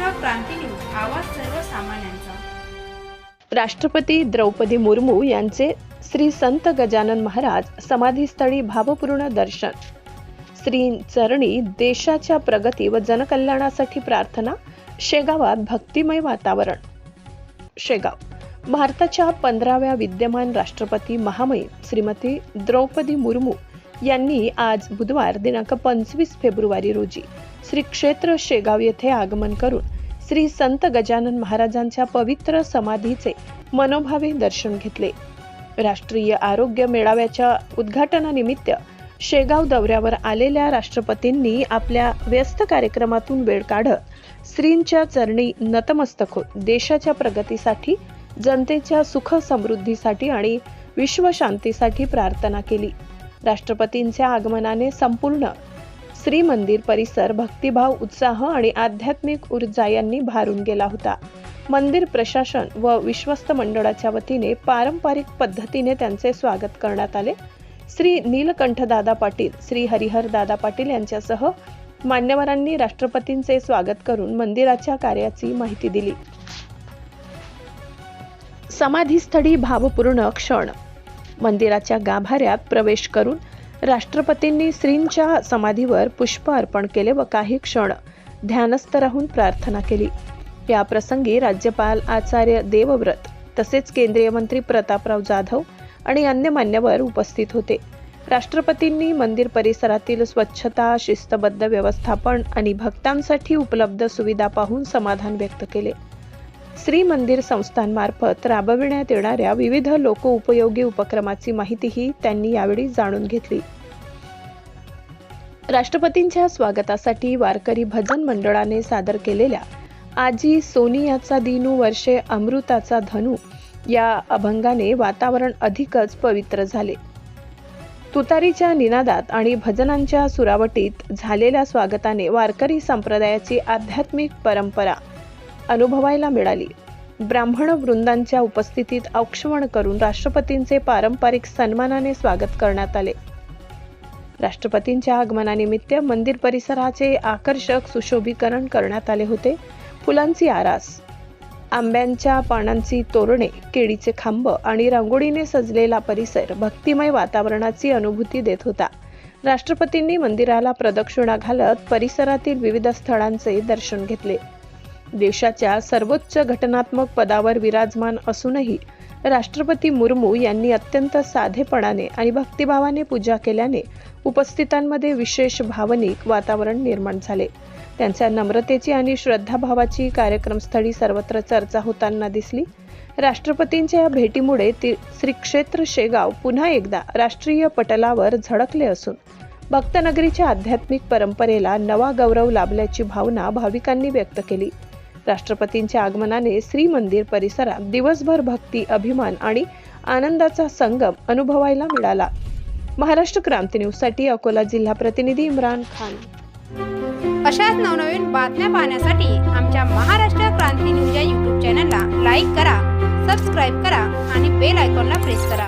महाराष्ट्र क्रांती news, आवाज सर्वसामान्यांचा। राष्ट्रपती द्रौपदी मुर्मू यांचे श्री संत गजानन महाराज समाधीस्थळी भावपूर्ण दर्शन। श्री चरणी देशाच्या प्रगती व जनकल्याणासाठी प्रार्थना। शेगावात भक्तिमय वातावरण। शेगाव भारताच्या 15व्या विद्यमान राष्ट्रपती महामहिम श्रीमती द्रौपदी मुर्मू यांनी आज बुधवार दिनांक 25 फेब्रुवारी रोजी श्री क्षेत्र शेगाव येथे आगमन करून श्री संत गजानन महाराजांच्या पवित्र समाधीचे मनोभावे दर्शन घेतले। राष्ट्रीय आरोग्य मेळाव्याच्या उद्घाटनानिमित्त शेगाव दौऱ्यावर आलेल्या राष्ट्रपतींनी आपल्या व्यस्त कार्यक्रमातून वेळ काढत श्रींच्या चरणी नतमस्तक होत देशाच्या प्रगतीसाठी, जनतेच्या सुख समृद्धीसाठी आणि विश्वशांतीसाठी प्रार्थना केली। राष्ट्रपतींच्या आगमनाने संपूर्ण श्री मंदिर परिसर भक्तिभाव, उत्साह आणि आध्यात्मिक ऊर्जा यांनी भारून गेला होता। मंदिर प्रशासन व विश्वस्त मंडळाच्या वतीने पारंपरिक पद्धतीने त्यांचे स्वागत करण्यात आले। श्री नीलकंठ दादा पाटील, श्री हरिहर दादा पाटील यांच्यासह मान्यवरांनी राष्ट्रपतींचे स्वागत करून मंदिराच्या कार्याची माहिती दिली। समाधीस्थळी भावपूर्ण क्षण। मंदिराच्या गाभाऱ्यात प्रवेश करून राष्ट्रपतींनी श्रींच्या समाधीवर पुष्प अर्पण केले व काही क्षण ध्यानस्थ राहून प्रार्थना केली। या प्रसंगी राज्यपाल आचार्य देवव्रत तसेच केंद्रीय मंत्री प्रतापराव जाधव आणि अन्य मान्यवर उपस्थित होते। राष्ट्रपतींनी मंदिर परिसरातील स्वच्छता, शिस्तबद्ध व्यवस्थापन आणि भक्तांसाठी उपलब्ध सुविधा पाहून समाधान व्यक्त केले। श्री मंदिर संस्थांमार्फत राबविण्यात येणाऱ्या विविध लोकोपयोगी उपक्रमाची माहितीही त्यांनी यावेळी जाणून घेतली। राष्ट्रपतींच्या स्वागतासाठी वारकरी भजन मंडळाने सादर केलेल्या आजी सोनियाचा दिनू वर्षे अमृताचा धनु या अभंगाने वातावरण अधिकच पवित्र झाले। तुतारीच्या निनादात आणि भजनांच्या सुरावटीत झालेल्या स्वागताने वारकरी संप्रदायाची आध्यात्मिक परंपरा अनुभवायला मिळाली। ब्राह्मण वृंदांच्या उपस्थितीत औक्षवण करून राष्ट्रपतींचे पारंपरिक सन्मानाने स्वागत करण्यात आले। राष्ट्रपतींच्या आगमनानिमित्त मंदिर परिसराचे आकर्षक सुशोभीकरण करण्यात आले होते। फुलांची आरास, आंब्यांच्या पानांची तोरणे, केळीचे खांब आणि रांगोळीने सजलेला परिसर भक्तिमय वातावरणाची अनुभूती देत होता। राष्ट्रपतींनी मंदिराला प्रदक्षिणा घालत परिसरातील विविध स्थळांचे दर्शन घेतले। देशाच्या सर्वोच्च घटनात्मक पदावर विराजमान असूनही राष्ट्रपती मुर्मू यांनी अत्यंत साधेपणाने आणि भक्तिभावाने पूजा केल्याने उपस्थितांमध्ये विशेष भावनिक वातावरण निर्माण झाले। त्यांच्या नम्रतेची आणि श्रद्धाभावाची कार्यक्रमस्थळी सर्वत्र चर्चा होताना दिसली। राष्ट्रपतींच्या भेटीमुळे श्री क्षेत्र शेगाव पुन्हा एकदा राष्ट्रीय पटलावर झळकले असून भक्तनगरीच्या आध्यात्मिक परंपरेला नवा गौरव लाभल्याची भावना भाविकांनी व्यक्त केली। राष्ट्रपतींच्या आगमनाने श्री मंदिर परिसरात दिवसभर भक्ती, अभिमान आणि आनंदाचा संगम अनुभवायला मिळाला। महाराष्ट्र क्रांती न्यूज साठी अकोला जिल्हा प्रतिनिधी इम्रान खान। अशाच नवनवीन बातम्या पाहण्यासाठी आमच्या महाराष्ट्र क्रांती न्यूज या YouTube चॅनलला लाईक करा, सबस्क्राईब करा आणि बेल आयकॉनला प्रेस करा।